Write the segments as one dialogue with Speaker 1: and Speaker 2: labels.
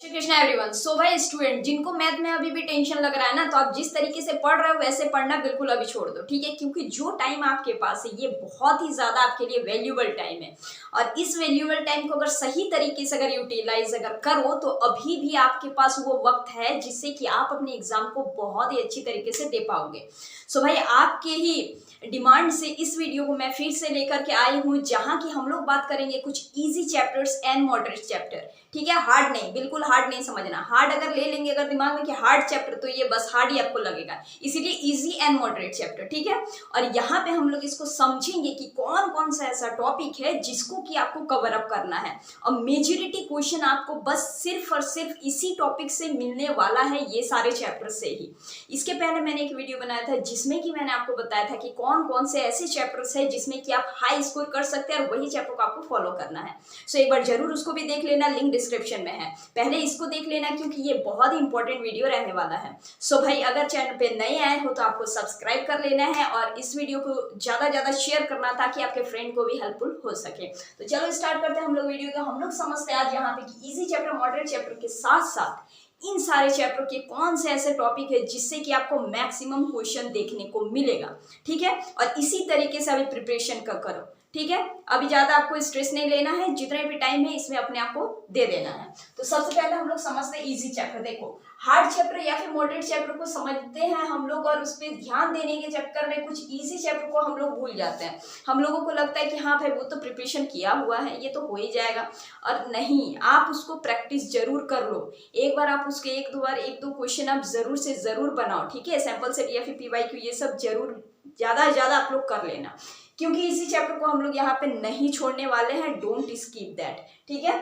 Speaker 1: Shri Krishna everyone. सो भाई student जिनको math में अभी भी टेंशन लग रहा है ना, तो आप जिस तरीके से पढ़ रहे हो वैसे पढ़ना बिल्कुल अभी छोड़ दो, ठीक है। क्योंकि जो टाइम आपके पास है ये बहुत ही ज्यादा आपके लिए वैल्यूएबल टाइम है, और इस वैल्यूएबल टाइम को अगर सही तरीके से अगर यूटिलाइज अगर करो तो अभी भी आपके पास वो वक्त है जिससे कि आप अपने एग्जाम को बहुत ही अच्छी तरीके से दे पाओगे। सो भाई आपके ही डिमांड से इस वीडियो को मैं फिर से लेकर के आई हूँ, जहाँ की हम लोग बात करेंगे कुछ easy chapters and moderate chapter, ठीक है। हार्ड नहीं, बिल्कुल हार्ड नहीं समझना। हार्ड अगर ले लेंगे अगर दिमाग में कि हार्ड चैप्टर, तो ये बस हार्ड ही आपको लगेगा, इसीलिए इजी एंड मॉडरेट चैप्टर, ठीक है। और यहाँ पे हम लोग इसको समझेंगे कि कौन कौन सा ऐसा टॉपिक है जिसको कि आपको कवर अप करना है, और मेजॉरिटी क्वेश्चन आपको बस सिर्फ और सिर्फ इसी टॉपिक से मिलने वाला है, ये सारे चैप्टर से ही। इसके पहले मैंने एक वीडियो बनाया था जिसमें कि मैंने आपको बताया था कि कौन कौन से ऐसे चैप्टर्स है जिसमें कि आप हाई स्कोर कर सकते हैं, और वही चैप्टर को आपको फॉलो करना है। सो एक बार जरूर उसको भी देख लेना, लिंक डिस्क्रिप्शन में है। पहले इसको देख लेना क्योंकि ये बहुत ही इंपॉर्टेंट वीडियो रहने वाला है। सो भाई अगर चैनल पे नए आए हो तो आपको सब्सक्राइब कर लेना है, और इस वीडियो को ज्यादा शेयर करना ताकि आपके फ्रेंड को भी हेल्पफुल हो सके। तो चलो स्टार्ट करते हैं हम लोग वीडियो को। हम लोग समझते हैं आज यहाँ पे कि इजी चैप्टर मॉडरेट चैप्टर के साथ साथ इन सारे चैप्टर के कौन से ऐसे टॉपिक है जिससे कि आपको मैक्सिमम क्वेश्चन देखने को मिलेगा, ठीक है। और इसी तरीके से अभी प्रिपरेशन करो, ठीक है। अभी ज्यादा आपको स्ट्रेस नहीं लेना है, जितने भी टाइम है इसमें अपने आप को दे देना है। तो सबसे पहले हम लोग समझते हैं इजी चैप्टर। देखो हार्ड चैप्टर या फिर मॉडरेट चैप्टर को समझते हैं हम लोग, और उस पर ध्यान देने के चक्कर में कुछ इजी चैप्टर को हम लोग भूल जाते हैं। हम लोगों को लगता है कि हाँ भाई वो तो प्रिपरेशन किया हुआ है, ये तो हो ही जाएगा, और नहीं, आप उसको प्रैक्टिस जरूर कर लो। एक बार आप उसके एक दो क्वेश्चन आप जरूर से जरूर बनाओ, ठीक है। सैंपल सेट या फिर PYQ ये सब जरूर ज्यादा आप लोग कर लेना, क्योंकि इसी चैप्टर को हम लोग यहाँ पे नहीं छोड़ने वाले हैं। डोंट स्किप दैट, ठीक है।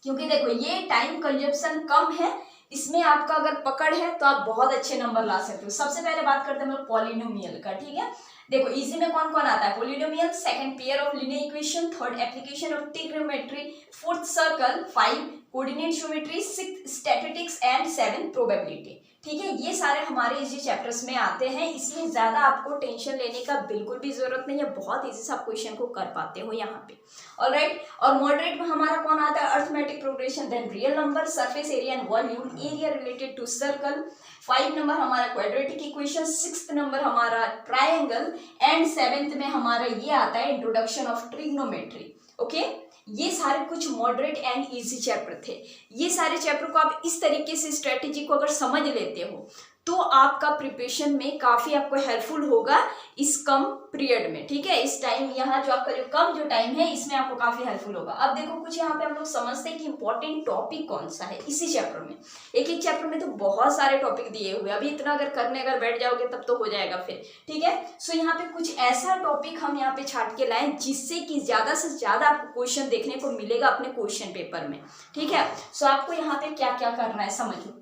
Speaker 1: क्योंकि देखो ये टाइम कंजप्शन कम है, इसमें आपका अगर पकड़ है तो आप बहुत अच्छे नंबर ला सकते हो। सबसे पहले बात करते हैं हम लोग पॉलिनोमियल का, ठीक है। देखो इजी में कौन कौन आता है? Polynomial, second pair of linear equation, third application of trigonometry, fourth circle, 5 coordinate geometry, 6 statistics and 7 probability, ठीक है। ये सारे हमारे इसी चैप्टर्स में आते हैं, इसलिए ज्यादा आपको टेंशन लेने का बिल्कुल भी जरूरत नहीं है। बहुत इजी से आप क्वेश्चन को कर पाते हो यहाँ पे, ऑलराइट। और मॉडरेट में हमारा कौन आता है? Arithmetic progression, then real number, surface area and volume, area related to circle, 5 number हमारा क्वाड्रेटिक इक्वेशन, 6th नंबर हमारा ट्रायंगल, एंड 7th में हमारा ये आता है इंट्रोडक्शन ऑफ ट्रिग्नोमेट्री, ओके। ये सारे कुछ मॉडरेट एंड इजी चैप्टर थे। ये सारे चैप्टर को आप इस तरीके से स्ट्रेटेजी को अगर समझ लेते हो तो आपका प्रिपरेशन में काफी आपको हेल्पफुल होगा इस कम पीरियड में, ठीक है। इस टाइम यहाँ जो आपका जो कम जो टाइम है इसमें आपको काफी हेल्पफुल होगा। अब देखो कुछ यहाँ पे हम लोग समझते हैं कि इंपॉर्टेंट टॉपिक कौन सा है इसी चैप्टर में। एक चैप्टर में तो बहुत सारे टॉपिक दिए हुए, अभी इतना अगर करने अगर बैठ जाओगे तब तो हो जाएगा फिर, ठीक है। सो यहाँ पे कुछ ऐसा टॉपिक हम यहाँ पे छाट के लाए जिससे कि ज्यादा से ज्यादा आपको क्वेश्चन देखने को मिलेगा अपने क्वेश्चन पेपर में, ठीक है। सो आपको यहाँ पे क्या क्या करना है समझो।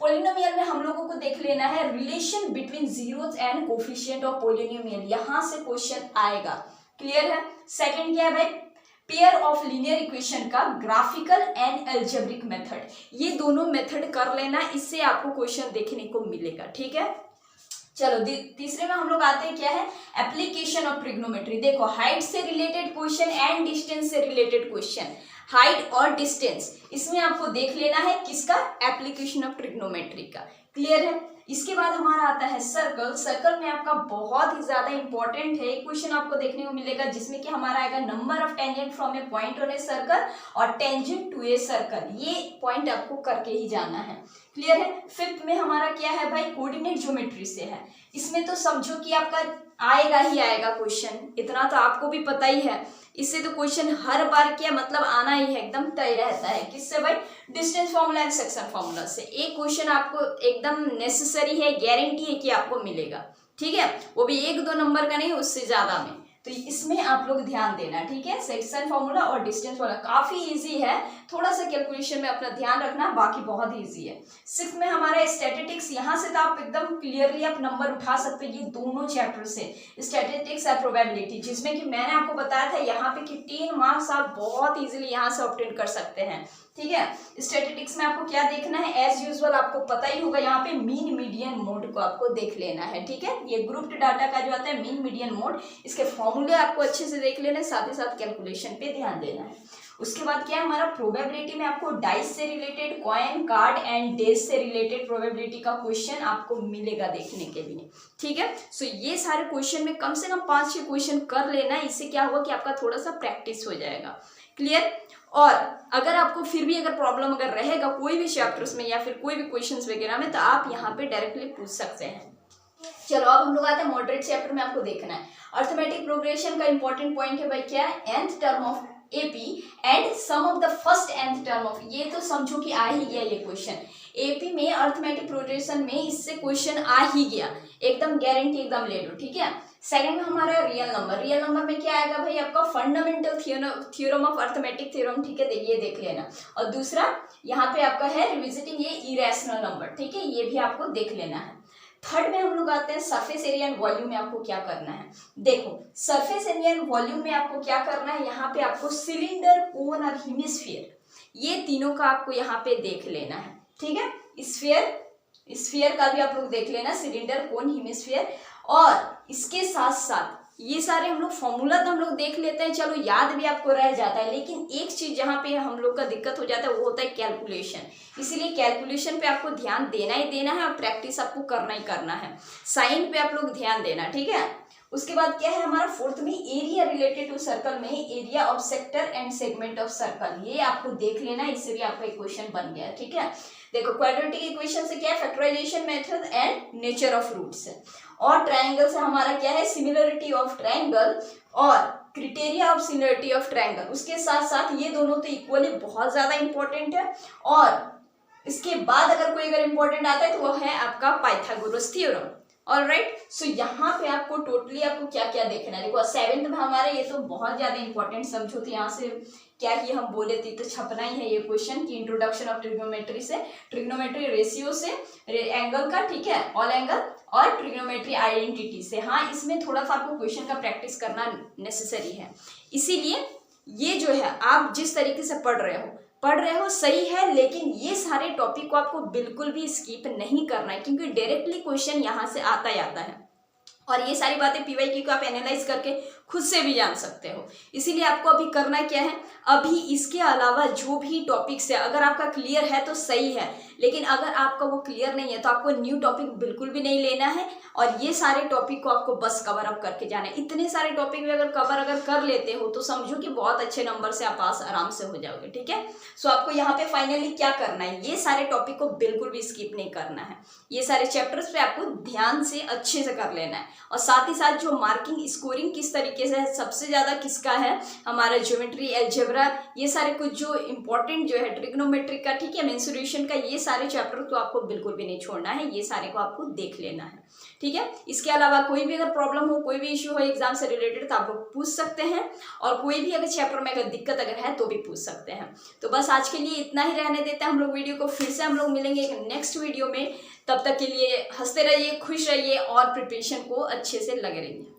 Speaker 1: पॉलिनोमियल में हम लोगों को देख लेना है relation between zeros and coefficient of polynomial, यहां से क्वेश्चन आएगा, क्लियर है। सेकंड क्या है भाई? पेयर ऑफ लीनियर इक्वेशन का ग्राफिकल एंड एल्जेब्रिक मेथड, ये दोनों मेथड कर लेना, इससे आपको क्वेश्चन देखने को मिलेगा, ठीक है। चलो तीसरे में हम लोग आते हैं, क्या है? Application of trigonometry. देखो हाइट से रिलेटेड क्वेश्चन एंड डिस्टेंस से रिलेटेड क्वेश्चन, हाइट और डिस्टेंस, इसमें आपको देख लेना है किसका? एप्लीकेशन ऑफ ट्रिग्नोमेट्री का, क्लियर है। इसके बाद हमारा आता है सर्कल। सर्कल में आपका बहुत ही ज्यादा इंपॉर्टेंट है क्वेश्चन आपको देखने को मिलेगा, जिसमें कि हमारा आएगा number of tangent from A point on a circle और टेंजेंट टू ए सर्कल, ये पॉइंट आपको करके ही जाना है, क्लियर है। फिफ्थ में हमारा क्या है भाई? कोऑर्डिनेट ज्योमेट्री से है। इसमें तो समझो कि आपका आएगा ही आएगा क्वेश्चन, इतना तो आपको भी पता ही है। इससे तो क्वेश्चन हर बार क्या मतलब आना ही है, एकदम तय रहता है। किससे भाई? Distance formula and section formula से। एक क्वेश्चन आपको एकदम नेसेसरी है, गारंटी है कि आपको मिलेगा, ठीक है। वो भी 1-2 नंबर का नहीं, उससे ज्यादा में। तो इसमें आप लोग ध्यान देना, ठीक है। सेक्शन फॉर्मूला और डिस्टेंस फॉर्मूला काफी इजी है, थोड़ा सा कैलकुलेशन में अपना ध्यान रखना, बाकी बहुत इजी है। 6th में हमारा स्टैटिस्टिक्स, यहाँ से तो आप एकदम क्लियरली आप नंबर उठा सकते हैं ये दोनों चैप्टर से, स्टैटिस्टिक्स और प्रोबेबिलिटी, जिसमें कि मैंने आपको बताया था यहाँ पे कि 3 मार्क्स आप बहुत इजीली यहाँ से ऑब्टेन कर सकते हैं, ठीक है। स्टैटिस्टिक्स में आपको क्या देखना है? एज यूजुअल आपको पता ही होगा, यहाँ पे मीन मीडियन मोड को आपको देख लेना है, ठीक है। ये ग्रुप्ड डाटा का जो आता है मीन मीडियन मोड, इसके फॉर्मूले आपको अच्छे से देख लेना है, साथ ही साथ कैलकुलेशन पे ध्यान देना है। उसके बाद क्या है हमारा प्रोबेबिलिटी में आपको डाइस से related, coin, card and days से रिलेटेड प्रोबेबिलिटी का क्वेश्चन आपको मिलेगा देखने के लिए, ठीक है। सो ये सारे क्वेश्चन में कम से कम 5-6 क्वेश्चन कर लेना, इससे क्या होगा कि आपका थोड़ा सा प्रैक्टिस हो जाएगा, क्लियर। और अगर आपको फिर भी अगर प्रॉब्लम अगर रहेगा कोई भी चैप्टर्स में या फिर कोई भी क्वेश्चंस वगैरह में, तो आप यहाँ पे डायरेक्टली पूछ सकते हैं। चलो अब हम लोग आते हैं मॉडरेट चैप्टर में। आपको देखना है अर्थमेटिक प्रोग्रेशन का इंपॉर्टेंट पॉइंट है भाई क्या है, nth term of AP and sum of the first nth term of, ये तो समझो कि आ ही गया ये क्वेश्चन एपी में, अर्थमेटिक प्रोग्रेशन में इससे क्वेश्चन आ ही गया, एकदम गारंटी एकदम ले लो, ठीक है। सेकंड में हमारा रियल नंबर, रियल नंबर में क्या आएगा भाई आपका fundamental theorem of arithmetic theorem, ठीक है, ये देख लेना। और दूसरा यहाँ पे आपका है रिविजिटिंग ये इरेशनल नंबर, ठीक है, ये भी आपको देख लेना है। थर्ड में हम लोग आते हैं सरफेस एरिया एंड वॉल्यूम में आपको क्या करना है। देखो सरफेस एरिया एंड वॉल्यूम में आपको क्या करना है, यहाँ पे आपको सिलेंडर, कोन और हेमिस्फीयर, ये तीनों का आपको यहाँ पे देख लेना है, ठीक है। स्फीयर का भी आप लोग देख लेना, सिलेंडर, कोन, हेमिस्फीयर। और इसके साथ साथ ये सारे हम लोग फॉर्मूला तो हम लोग देख लेते हैं, चलो याद भी आपको रह जाता है, लेकिन एक चीज जहाँ पे हम लोग का दिक्कत हो जाता है वो होता है कैलकुलेशन। इसीलिए कैलकुलेशन पे आपको ध्यान देना ही देना है और प्रैक्टिस आपको करना ही करना है। साइन पे आप लोग ध्यान देना, ठीक है। उसके बाद क्या है हमारा फोर्थ में एरिया रिलेटेड टू सर्कल में area of sector and segment of circle, ये आपको देख लेना, इससे भी आपका इक्वेशन बन गया, ठीक है। देखो क्वाड्रेटिक इक्वेशन से क्या है, factorisation method and nature of roots है। और ट्रायंगल से हमारा क्या है, सिमिलरिटी ऑफ ट्रायंगल और criteria of similarity of triangle. उसके साथ साथ ये दोनों तो इक्वली बहुत ज्यादा इंपॉर्टेंट है। और इसके बाद अगर कोई अगर इंपॉर्टेंट आता है तो वो है आपका पाइथागोरस थ्योरम। ऑलराइट, सो यहाँ पे आपको टोटली आपको क्या क्या देखना है। देखो सेवेंथ में हमारे ये तो बहुत ज्यादा इंपॉर्टेंट समझो, तो यहाँ से क्या ही हम बोले थे तो छपना ही है ये क्वेश्चन की इंट्रोडक्शन ऑफ ट्रिग्नोमेट्री से, ट्रिग्नोमेट्री रेशियो से, एंगल का, ठीक है, ऑल एंगल, और ट्रिग्नोमेट्री आइडेंटिटी से। हाँ इसमें थोड़ा सा आपको क्वेश्चन का प्रैक्टिस करना नेसेसरी है। इसीलिए ये जो है आप जिस तरीके से पढ़ रहे हो सही है, लेकिन ये सारे टॉपिक को आपको बिल्कुल भी स्किप नहीं करना है, क्योंकि डायरेक्टली क्वेश्चन यहाँ से आता ही आता है। और ये सारी बातें पीवाईक्यू को आप एनालाइज करके खुद से भी जान सकते हो। इसीलिए आपको अभी करना क्या है, अभी इसके अलावा जो भी टॉपिक्स है अगर आपका क्लियर है तो सही है, लेकिन अगर आपका वो क्लियर नहीं है तो आपको न्यू टॉपिक बिल्कुल भी नहीं लेना है। और ये सारे टॉपिक को आपको बस कवर अप करके जाना है। इतने सारे टॉपिक भी अगर कवर कर लेते हो तो समझो कि बहुत अच्छे नंबर से आप पास आराम से हो जाओगे, ठीक है। सो आपको यहाँ पे फाइनली क्या करना है, ये सारे टॉपिक को बिल्कुल भी स्किप नहीं करना है। ये सारे चैप्टर्स पे आपको ध्यान से अच्छे से कर लेना है। और साथ ही साथ जो मार्किंग स्कोरिंग किस तरीके से है, सबसे ज्यादा किसका है, हमारा ज्योमेट्री, अलजेब्रा, ये सारे कुछ जो इंपॉर्टेंट जो है ट्रिग्नोमेट्री का, ठीक है, मेंसुरेशन का, ये सारे चैप्टर तो आपको बिल्कुल भी नहीं छोड़ना है, ये सारे को आपको देख लेना है, ठीक है। इसके अलावा कोई भी अगर प्रॉब्लम हो, कोई भी इश्यू हो एग्जाम से रिलेटेड तो आप लोग पूछ सकते हैं। और कोई भी अगर चैप्टर में अगर दिक्कत अगर है तो भी पूछ सकते हैं। तो बस आज के लिए इतना ही रहने देते हैं हम लोग वीडियो को। फिर से हम लोग मिलेंगे एक नेक्स्ट वीडियो में। तब तक के लिए हंसते रहिए, खुश रहिए और प्रिपरेशन को अच्छे से लगे रहिए।